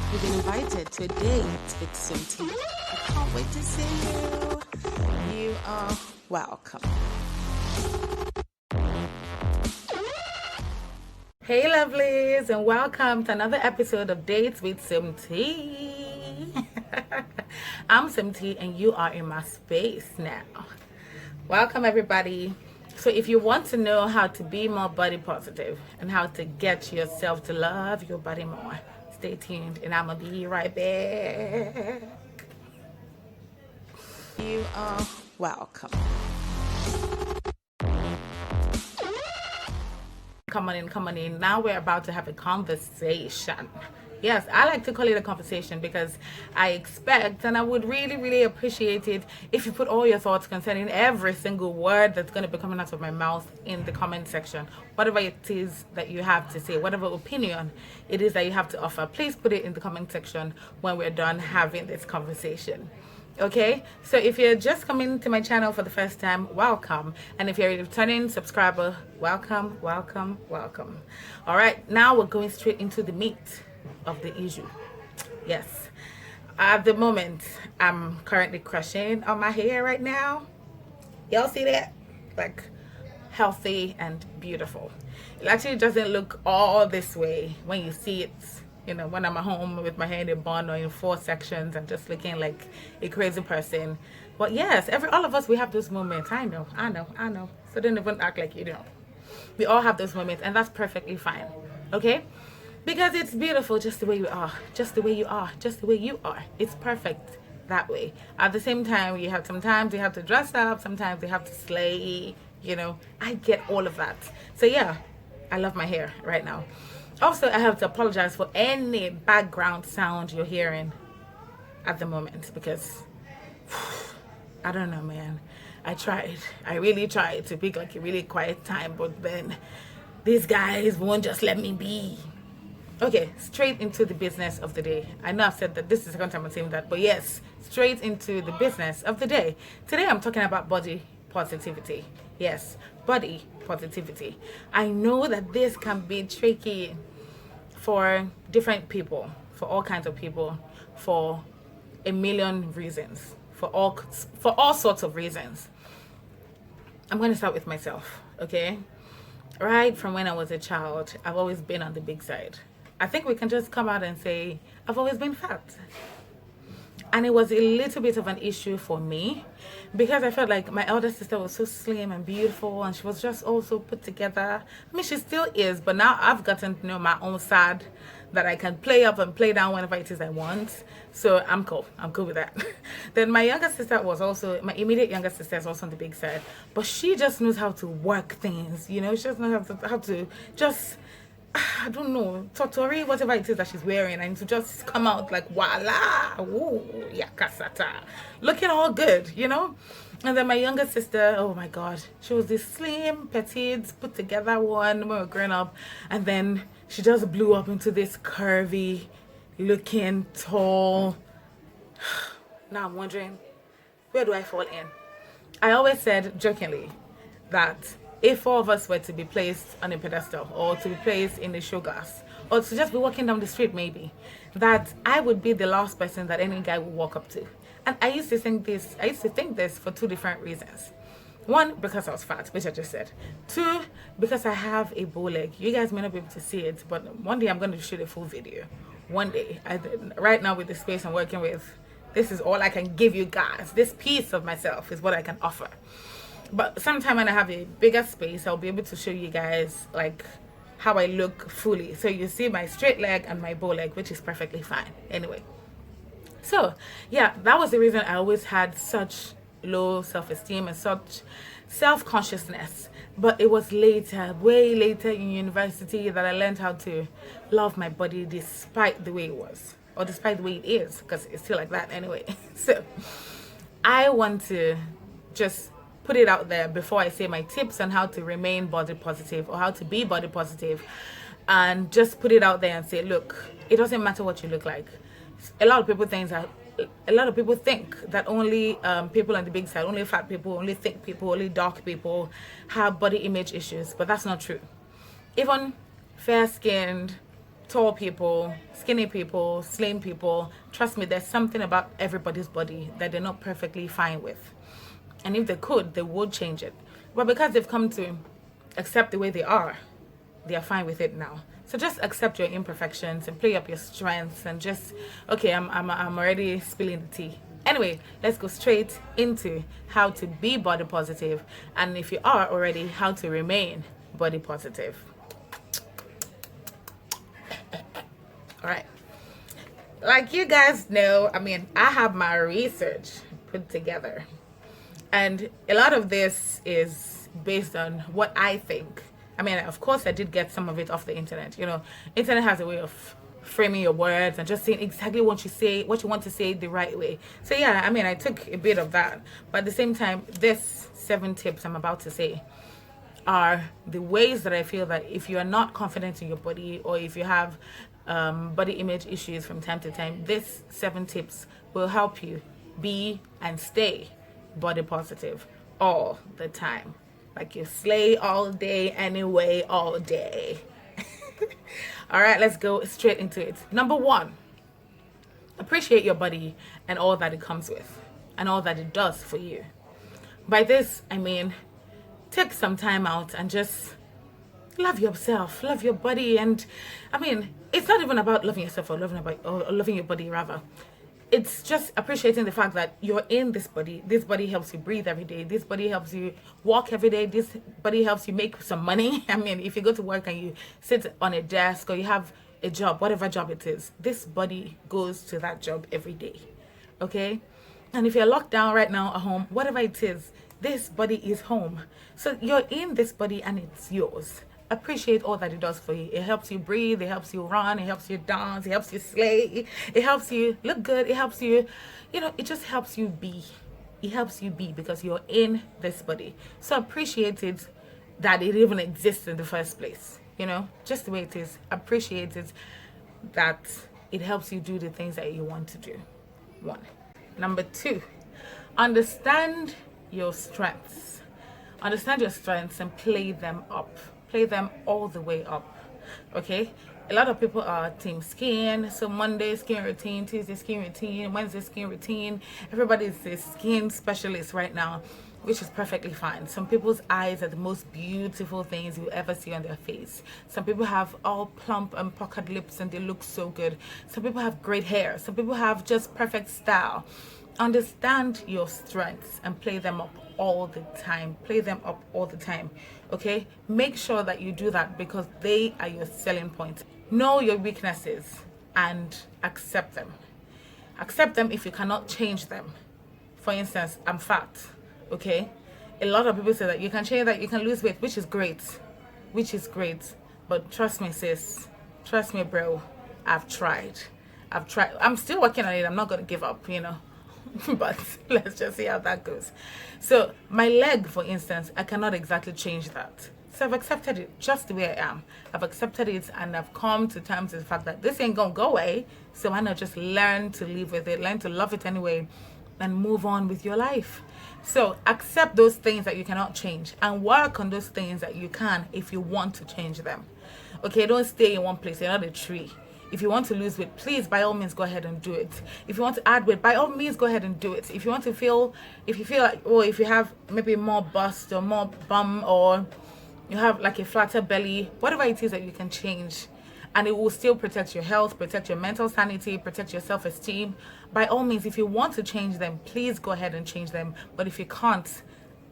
You've been invited to a date with Simti. I can't wait to see you. You are welcome. Hey lovelies, and welcome to another episode of Dates with Simti. I'm Simti and you are in my space now. Welcome everybody. So if you want to know how to be more body positive and how to get yourself to love your body more, stay tuned and I'm gonna be right back. You are welcome. Come on in. Now we're about to have a conversation. Yes, I like to call it a conversation because I expect and I would really appreciate it if you put all your thoughts concerning every single word that's going to be coming out of my mouth in the comment section. Whatever it is that you have to say, whatever opinion it is that you have to offer, please put it in the comment section when we're done having this conversation. Okay, so if you're just coming to my channel for the first time, welcome. And if you're a returning subscriber, welcome. All right, now we're going straight into the meat of the issue. Yes, at the moment I'm currently crushing on my hair right now. Y'all see that? Like, healthy and beautiful. It actually doesn't look all this way when you see it, you know, when I'm at home with my hair in a bun or in 4 sections and just looking like a crazy person. But yes, all of us, we have those moments. I know. So don't even act like you don't. We all have those moments, and that's perfectly fine. Okay? Because it's beautiful just the way you are. Just the way you are. Just the way you are. It's perfect that way. At the same time, sometimes you have to dress up, sometimes you have to slay, you know. I get all of that. So yeah, I love my hair right now. Also, I have to apologize for any background sound you're hearing at the moment because I don't know, man. I really tried to pick like a really quiet time, but then these guys won't just let me be. Okay, straight into the business of the day. I know I've said that this is the second time I'm saying that, but yes, straight into the business of the day. Today I'm talking about body positivity. Yes, body positivity. I know that this can be tricky for different people, for all kinds of people, for a million reasons, for all sorts of reasons. I'm going to start with myself, okay? Right from when I was a child, I've always been on the big side. I think we can just come out and say I've always been fat. And it was a little bit of an issue for me because I felt like my elder sister was so slim and beautiful and she was just also put together. I mean, she still is, but now I've gotten to know my own side that I can play up and play down whenever it is I want. So I'm cool with that. Then my my immediate younger sister is also on the big side, but she just knows how to work things, you know. She just knows how to just, I don't know, totori, whatever it is that she's wearing, and to just come out like voila, ooh, yakasata, looking all good, you know. And then my younger sister, oh my god, she was this slim, petite, put together one when we were growing up, and then she just blew up into this curvy looking tall. Now I'm wondering, where do I fall in? I always said jokingly that if 4 of us were to be placed on a pedestal or to be placed in a show glass or to just be walking down the street maybe, that I would be the last person that any guy would walk up to. And I used to think this for 2 different reasons. 1, because I was fat, which I just said. 2, because I have a bow leg. You guys may not be able to see it, but one day I'm going to shoot a full video. One day. Right now with the space I'm working with, this is all I can give you guys. This piece of myself is what I can offer. But sometime when I have a bigger space, I'll be able to show you guys like how I look fully. So you see my straight leg and my bow leg, which is perfectly fine. Anyway. So yeah, that was the reason I always had such low self-esteem and such self-consciousness. But it was later, way later in university, that I learned how to love my body despite the way it was. Or despite the way it is, because it's still like that anyway. So I want to just put it out there before I say my tips on how to remain body positive or how to be body positive, and just put it out there and say, look, it doesn't matter what you look like. A lot of people think that only people on the big side, only fat people, only thick people, only dark people have body image issues, but that's not true. Even fair-skinned, tall people, skinny people, slim people. Trust me, there's something about everybody's body that they're not perfectly fine with. And if they could, they would change it. But because they've come to accept the way they are fine with it now. So just accept your imperfections and play up your strengths and just, okay, I'm already spilling the tea. Anyway, let's go straight into how to be body positive, and if you are already, how to remain body positive. All right. Like you guys know, I have my research put together. And a lot of this is based on what I think. Of course, I did get some of it off the internet. Internet has a way of framing your words and just saying exactly what you want to say the right way. So yeah, I took a bit of that. But at the same time, this 7 tips I'm about to say are the ways that I feel that if you are not confident in your body, or if you have body image issues from time to time, this 7 tips will help you be and stay body positive all the time. Like you slay all day anyway, all day. All right, let's go straight into it. Number 1, appreciate your body and all that it comes with and all that it does for you. By this, take some time out and just love yourself, love your body. And it's not even about loving yourself or loving your body rather. It's just appreciating the fact that you're in this body. This body helps you breathe every day. This body helps you walk every day. This body helps you make some money. If you go to work and you sit on a desk, or you have a job, whatever job it is, this body goes to that job every day. Okay? And if you're locked down right now at home, whatever it is, this body is home. So you're in this body and it's yours. Appreciate all that it does for you. It helps you breathe, it helps you run, it helps you dance, it helps you slay, it helps you look good, it helps you, it just helps you be. It helps you be because you're in this body. So appreciate it that it even exists in the first place. Just the way it is. Appreciate it that it helps you do the things that you want to do. 1. Number 2, understand your strengths. Understand your strengths and play them up. Play them all the way up. Okay? A lot of people are team skin. So Monday skin routine, Tuesday skin routine, Wednesday skin routine. Everybody's a skin specialist right now, which is perfectly fine. Some people's eyes are the most beautiful things you ever see on their face. Some people have all plump and puckered lips and they look so good. Some people have great hair. Some people have just perfect style. Understand your strengths and play them up all the time. Play them up all the time. Okay? Make sure that you do that because they are your selling point. Know your weaknesses and accept them. Accept them if you cannot change them. For instance, I'm fat. Okay? A lot of people say that you can change that, you can lose weight, which is great. But trust me, sis. Trust me, bro. I've tried. I'm still working on it. I'm not going to give up, but let's just see how that goes. So my leg, for instance, I cannot exactly change that. So I've accepted it just the way I am. I've accepted it and I've come to terms with the fact that this ain't gonna go away. So why not just learn to live with it, learn to love it anyway, and move on with your life. So accept those things that you cannot change and work on those things that you can if you want to change them. Okay, don't stay in one place. You're not a tree. If you want to lose weight, please, by all means, go ahead and do it. If you want to add weight, by all means, go ahead and do it. If you feel like, if you have maybe more bust or more bum, or you have like a flatter belly, whatever it is that you can change, and it will still protect your health, protect your mental sanity, protect your self-esteem, by all means, if you want to change them, please go ahead and change them. But if you can't,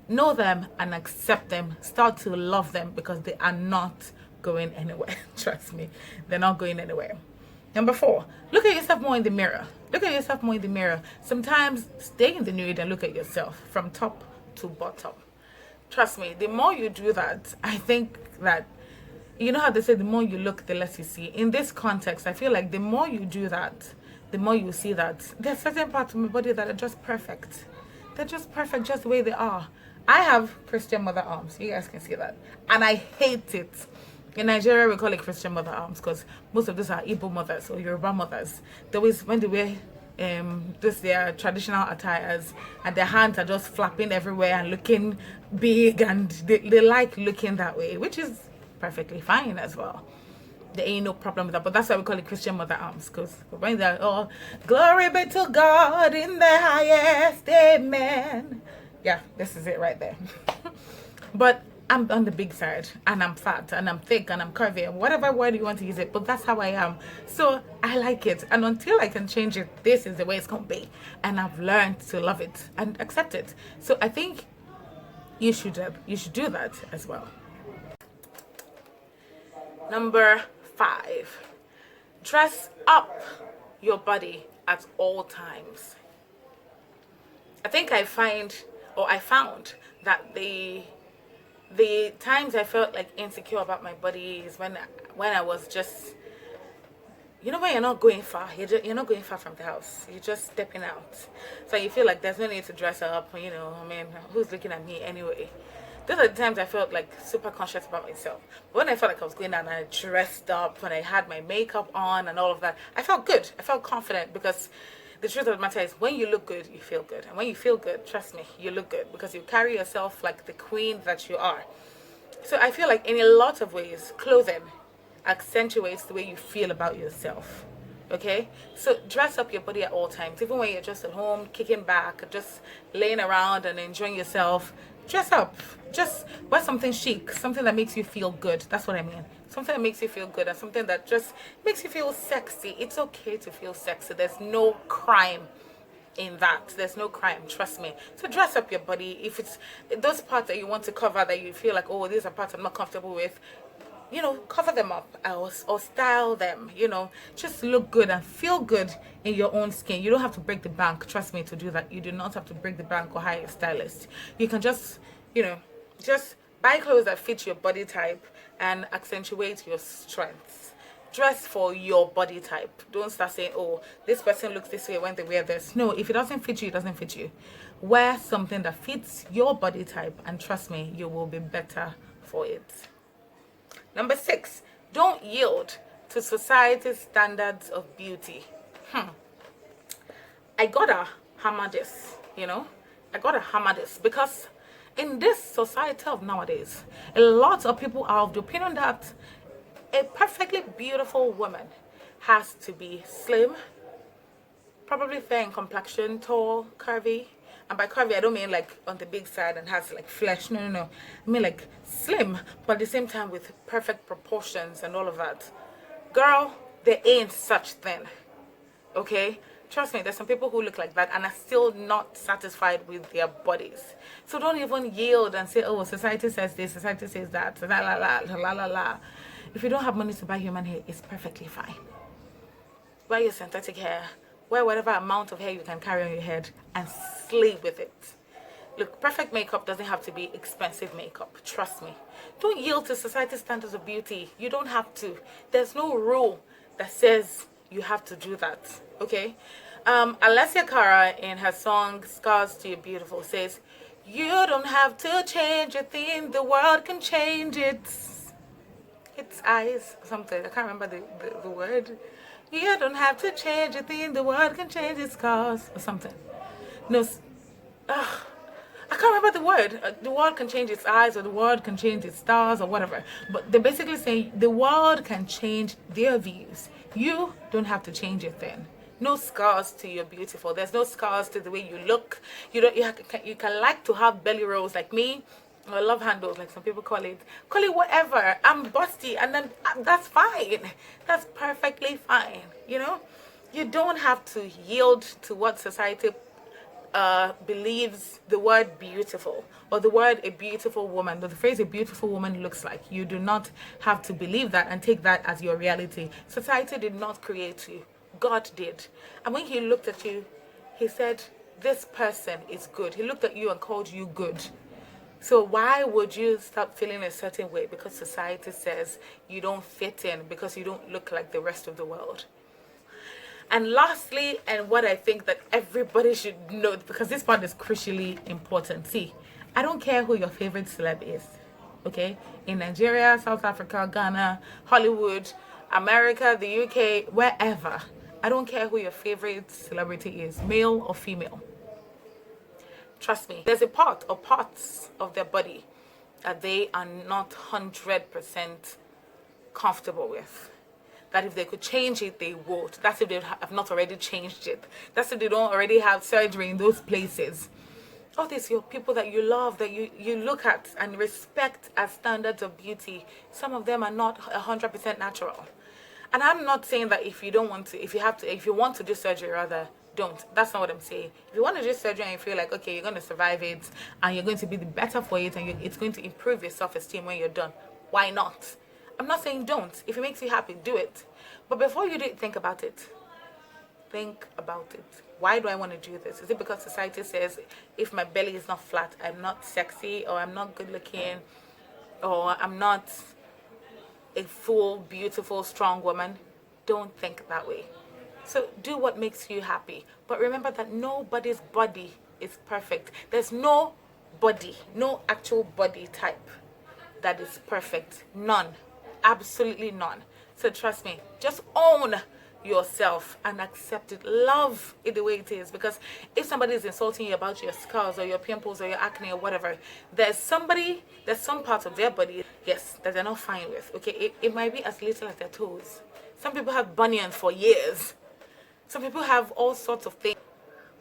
know them and accept them. Start to love them because they are not going anywhere. Trust me, they're not going anywhere. Number 4, look at yourself more in the mirror. Sometimes stay in the nude and look at yourself from top to bottom. Trust me, the more you do that, I think that, you know how they say the more you look, the less you see. In this context, I feel like the more you do that, the more you see that there's certain parts of my body that are just perfect. They're just perfect just the way they are. I have Christian mother arms. You guys can see that. And I hate it. In Nigeria, we call it Christian mother arms because most of these are Igbo mothers or Yoruba mothers. They always, when they wear their traditional attires and their hands are just flapping everywhere and looking big, and they like looking that way, which is perfectly fine as well. there ain't no problem with that. But that's why we call it Christian mother arms, because when they're all glory be to God in the highest, amen. Yeah, this is it right there. But I'm on the big side, and I'm fat, and I'm thick, and I'm curvy, and whatever word you want to use it, but that's how I am. So I like it, and until I can change it, this is the way it's gonna be. And I've learned to love it and accept it. So I think you should do that as well. Number 5, dress up your body at all times. I think I found that the times I felt like insecure about my body is when I was just, when you're not going far, you're not going far from the house, you're just stepping out, so you feel like there's no need to dress up. Who's looking at me anyway? Those are the times I felt like super conscious about myself. But when I felt like I was going down and I dressed up, when I had my makeup on and all of that, I felt good, I felt confident, because the truth of the matter is, when you look good, you feel good. And when you feel good, trust me, you look good, because you carry yourself like the queen that you are. So I feel like in a lot of ways, clothing accentuates the way you feel about yourself. Okay? So dress up your body at all times. Even when you're just at home, kicking back, just laying around and enjoying yourself, dress up. Just wear something chic, something that makes you feel good. That's what I mean. Something that makes you feel good, and something that just makes you feel sexy. It's okay to feel sexy. There's no crime in that. There's no crime, trust me. So dress up your body. If it's those parts that you want to cover, that you feel like, oh, these are parts I'm not comfortable with, cover them up, or style them. Just look good and feel good in your own skin. You don't have to break the bank, trust me, to do that. You do not have to break the bank or hire a stylist. You can just just buy clothes that fit your body type and accentuate your strengths. Dress for your body type. Don't start saying, oh, this person looks this way when they wear this. No, if it doesn't fit you, it doesn't fit you. Wear something that fits your body type, and trust me, you will be better for it. Number 6, don't yield to society's standards of beauty. I gotta hammer this, I gotta hammer this, because in this society of nowadays, a lot of people are of the opinion that a perfectly beautiful woman has to be slim, probably fair in complexion, tall, curvy. And by curvy, I don't mean like on the big side and has like flesh. No. I mean like slim, but at the same time with perfect proportions and all of that. Girl, there ain't such thing. Okay? Trust me, there's some people who look like that and are still not satisfied with their bodies. So don't even yield and say, oh, society says this, society says that, la la la la la la. If you don't have money to buy human hair, it's perfectly fine. Buy your synthetic hair. Wear whatever amount of hair you can carry on your head and slay with it. Look, perfect makeup doesn't have to be expensive makeup. Trust me. Don't yield to society's standards of beauty. You don't have to. There's no rule that says you have to do that. Okay? Alessia Cara, in her song Scars to Your Beautiful, says, you don't have to change a thing. The world can change its eyes. Something. I can't remember the word. You don't have to change a thing. The world can change its scars. Or something. No. I can't remember the word. The world can change its eyes, or the world can change its stars, or whatever. But they're basically saying the world can change their views. You don't have to change a thing. No scars to your beautiful. There's no scars to the way you look. You can like to have belly rolls like me, or love handles like some people call it. Call it whatever. I'm busty, and then that's fine. That's perfectly fine. You don't have to yield to what society believes the word beautiful, or the word a beautiful woman, or the phrase a beautiful woman looks like. You do not have to believe that and take that as your reality. Society did not create you. God did. And when he looked at you, he said, this person is good. He looked at you and called you good. So why would you start feeling a certain way because society says you don't fit in, because you don't look like the rest of the world? And lastly, and what I think that everybody should know, because this part is crucially important. See, I don't care who your favorite celeb is, okay? In Nigeria, South Africa, Ghana, Hollywood, America, the UK, wherever. I don't care who your favorite celebrity is, male or female. Trust me, there's a part or parts of their body that they are not 100% comfortable with. that if they could change it, they would. That's if they have not already changed it. That's if they don't already have surgery in those places. All these your people that you love, that you look at and respect as standards of beauty, some of them are not 100% natural. And I'm not saying that if you don't want to, if you want to do surgery, rather, don't. That's not what I'm saying. If you want to do surgery and you feel like, okay, you're going to survive it and you're going to be the better for it and it's going to improve your self-esteem when you're done, why not? I'm not saying don't. If it makes you happy, do it. But before you do it, think about it. Think about it. Why do I want to do this? Is it because society says if my belly is not flat, I'm not sexy, or I'm not good looking, or I'm not a full, beautiful, strong woman? Don't think that way. So do what makes you happy. But remember that nobody's body is perfect. There's no body, no actual body type that is perfect. None. Absolutely none. So trust me, just own yourself and accept it. Love it the way it is. Because if somebody is insulting you about your scars or your pimples or your acne or whatever, there's some part of their body, yes, that they're not fine with. Okay, it might be as little as their toes. Some people have bunions for years. Some people have all sorts of things,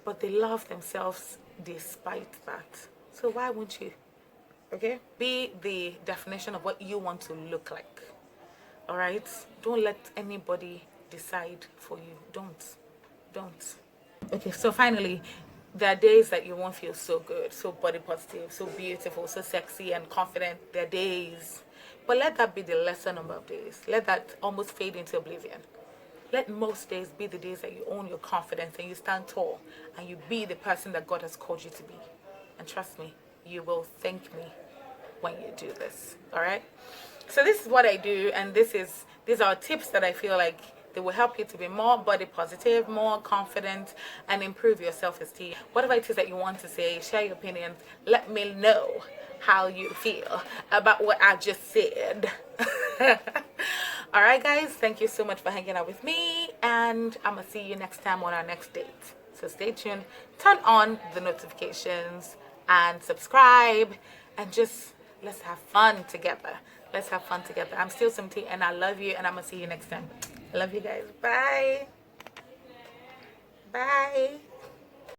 but they love themselves despite that. So why won't you? Okay, be the definition of what you want to look like. All right, don't let anybody decide for you. Don't. Okay, so finally, there are days that you won't feel so good, so body positive, so beautiful, so sexy and confident. There are days, but let that be the lesser number of days. Let that almost fade into oblivion. Let most days be the days that you own your confidence and you stand tall and you be the person that God has called you to be. And trust me, you will thank me when you do this. All right, so this is what I do, and these are tips that I feel like they will help you to be more body positive, more confident, and improve your self-esteem. Whatever it is that you want to say, share your opinions. Let me know how you feel about what I just said. All right, guys, thank you so much for hanging out with me, and I'm gonna see you next time on our next date. So stay tuned, turn on the notifications, and subscribe, and just let's have fun together. Let's have fun together. I'm still Simty, and I love you, and I'm gonna see you next time. I love you guys. Bye. Bye.